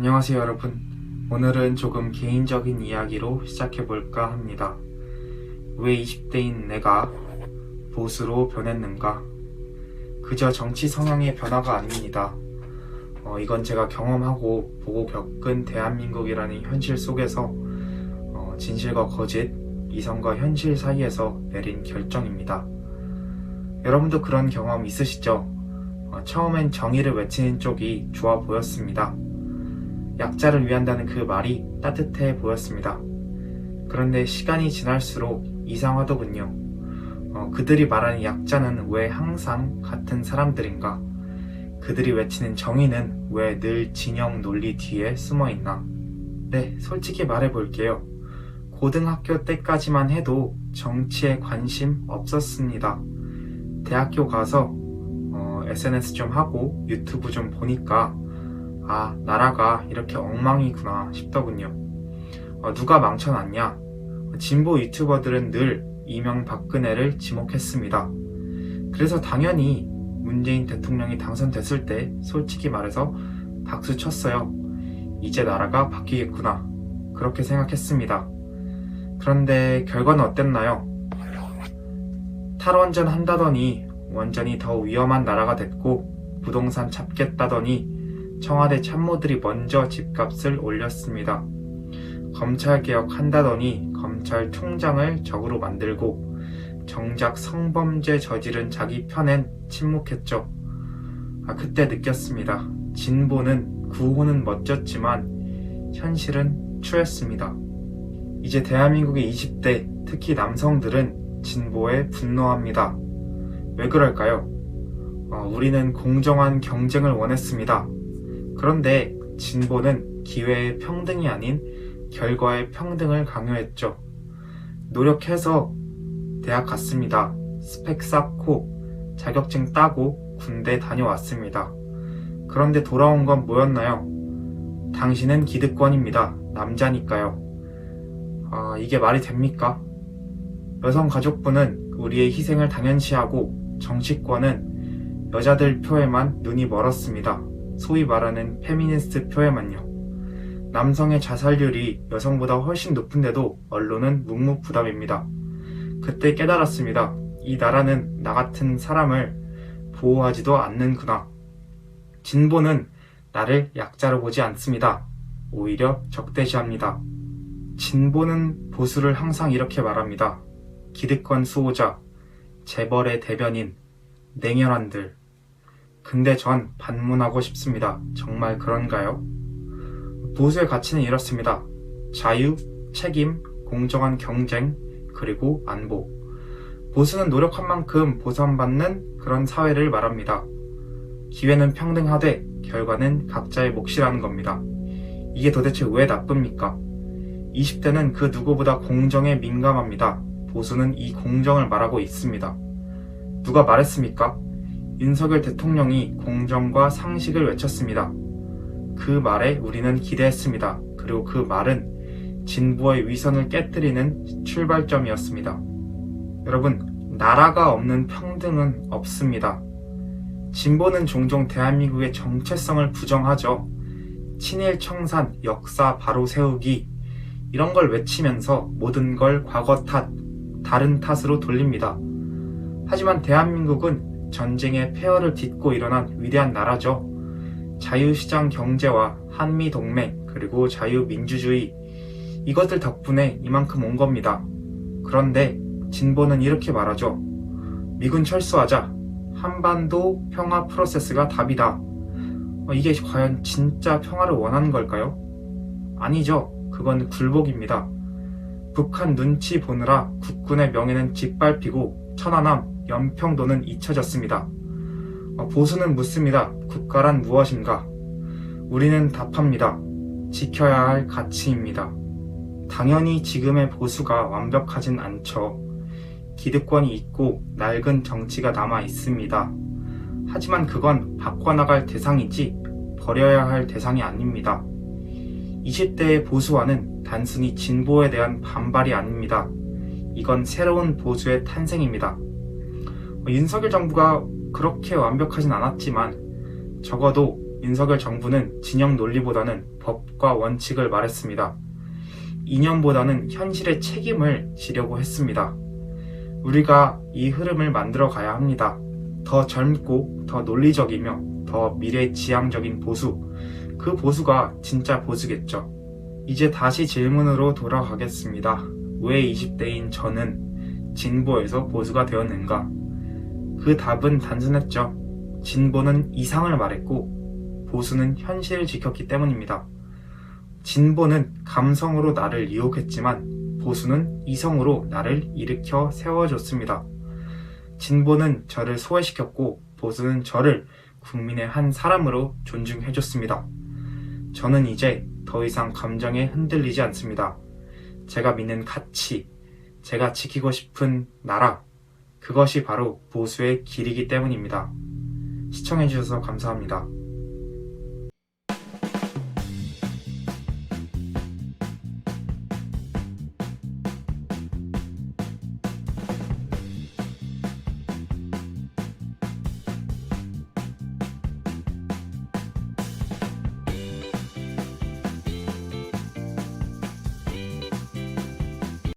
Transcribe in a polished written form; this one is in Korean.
안녕하세요 여러분. 오늘은 조금 개인적인 이야기로 시작해볼까 합니다. 왜 20대인 내가 보수로 변했는가? 그저 정치 성향의 변화가 아닙니다. 이건 제가 경험하고 보고 겪은 대한민국이라는 현실 속에서 진실과 거짓, 이성과 현실 사이에서 내린 결정입니다. 여러분도 그런 경험 있으시죠? 처음엔 정의를 외치는 쪽이 좋아 보였습니다. 약자를 위한다는 그 말이 따뜻해 보였습니다. 그런데 시간이 지날수록 이상하더군요. 그들이 말하는 약자는 왜 항상 같은 사람들인가? 그들이 외치는 정의는 왜 늘 진영 논리 뒤에 숨어있나? 네, 솔직히 말해볼게요. 고등학교 때까지만 해도 정치에 관심 없었습니다. 대학교 가서 SNS 좀 하고 유튜브 좀 보니까 나라가 이렇게 엉망이구나 싶더군요. 누가 망쳐놨냐? 진보 유튜버들은 늘 이명박근혜를 지목했습니다. 그래서 당연히 문재인 대통령이 당선됐을 때 솔직히 말해서 박수 쳤어요. 이제 나라가 바뀌겠구나. 그렇게 생각했습니다. 그런데 결과는 어땠나요? 탈원전 한다더니 원전이 더 위험한 나라가 됐고 부동산 잡겠다더니 청와대 참모들이 먼저 집값을 올렸습니다. 검찰개혁 한다더니 검찰총장을 적으로 만들고 정작 성범죄 저지른 자기 편엔 침묵했죠. 그때 느꼈습니다. 진보는 구호는 멋졌지만 현실은 추했습니다. 이제 대한민국의 20대, 특히 남성들은 진보에 분노합니다. 왜 그럴까요? 우리는 공정한 경쟁을 원했습니다. 그런데 진보는 기회의 평등이 아닌 결과의 평등을 강요했죠. 노력해서 대학 갔습니다. 스펙 쌓고 자격증 따고 군대 다녀왔습니다. 그런데 돌아온 건 뭐였나요? 당신은 기득권입니다. 남자니까요. 이게 말이 됩니까? 여성가족부는 우리의 희생을 당연시하고 정치권은 여자들 표에만 눈이 멀었습니다. 소위 말하는 페미니스트 표에만요. 남성의 자살률이 여성보다 훨씬 높은데도 언론은 묵묵부답입니다. 그때 깨달았습니다. 이 나라는 나 같은 사람을 보호하지도 않는구나. 진보는 나를 약자로 보지 않습니다. 오히려 적대시합니다. 진보는 보수를 항상 이렇게 말합니다. 기득권 수호자, 재벌의 대변인, 냉혈한들. 근데 전 반문하고 싶습니다. 정말 그런가요? 보수의 가치는 이렇습니다. 자유, 책임, 공정한 경쟁, 그리고 안보. 보수는 노력한 만큼 보상받는 그런 사회를 말합니다. 기회는 평등하되 결과는 각자의 몫이라는 겁니다. 이게 도대체 왜 나쁩니까? 20대는 그 누구보다 공정에 민감합니다. 보수는 이 공정을 말하고 있습니다. 누가 말했습니까? 윤석열 대통령이 공정과 상식을 외쳤습니다. 그 말에 우리는 기대했습니다. 그리고 그 말은 진보의 위선을 깨뜨리는 출발점이었습니다. 여러분, 나라가 없는 평등은 없습니다. 진보는 종종 대한민국의 정체성을 부정하죠. 친일 청산, 역사 바로 세우기 이런 걸 외치면서 모든 걸 과거 탓, 다른 탓으로 돌립니다. 하지만 대한민국은 전쟁의 폐허를 딛고 일어난 위대한 나라죠. 자유시장 경제와 한미동맹 그리고 자유민주주의 이것들 덕분에 이만큼 온 겁니다. 그런데 진보는 이렇게 말하죠. 미군 철수하자. 한반도 평화 프로세스가 답이다. 이게 과연 진짜 평화를 원하는 걸까요? 아니죠. 그건 굴복입니다. 북한 눈치 보느라 국군의 명예는 짓밟히고 천안함, 연평도는 잊혀졌습니다. 보수는 묻습니다. 국가란 무엇인가? 우리는 답합니다. 지켜야 할 가치입니다. 당연히 지금의 보수가 완벽하진 않죠. 기득권이 있고 낡은 정치가 남아 있습니다. 하지만 그건 바꿔나갈 대상이지 버려야 할 대상이 아닙니다. 20대의 보수화는 단순히 진보에 대한 반발이 아닙니다. 이건 새로운 보수의 탄생입니다. 윤석열 정부가 그렇게 완벽하진 않았지만 적어도 윤석열 정부는 진영 논리보다는 법과 원칙을 말했습니다. 이념보다는 현실의 책임을 지려고 했습니다. 우리가 이 흐름을 만들어 가야 합니다. 더 젊고 더 논리적이며 더 미래지향적인 보수, 그 보수가 진짜 보수겠죠. 이제 다시 질문으로 돌아가겠습니다. 왜 20대인 저는 진보에서 보수가 되었는가? 그 답은 단순했죠. 진보는 이상을 말했고 보수는 현실을 지켰기 때문입니다. 진보는 감성으로 나를 유혹했지만 보수는 이성으로 나를 일으켜 세워줬습니다. 진보는 저를 소외시켰고 보수는 저를 국민의 한 사람으로 존중해줬습니다. 저는 이제 더 이상 감정에 흔들리지 않습니다. 제가 믿는 가치, 제가 지키고 싶은 나라, 그것이 바로 보수의 길이기 때문입니다. 시청해주셔서 감사합니다.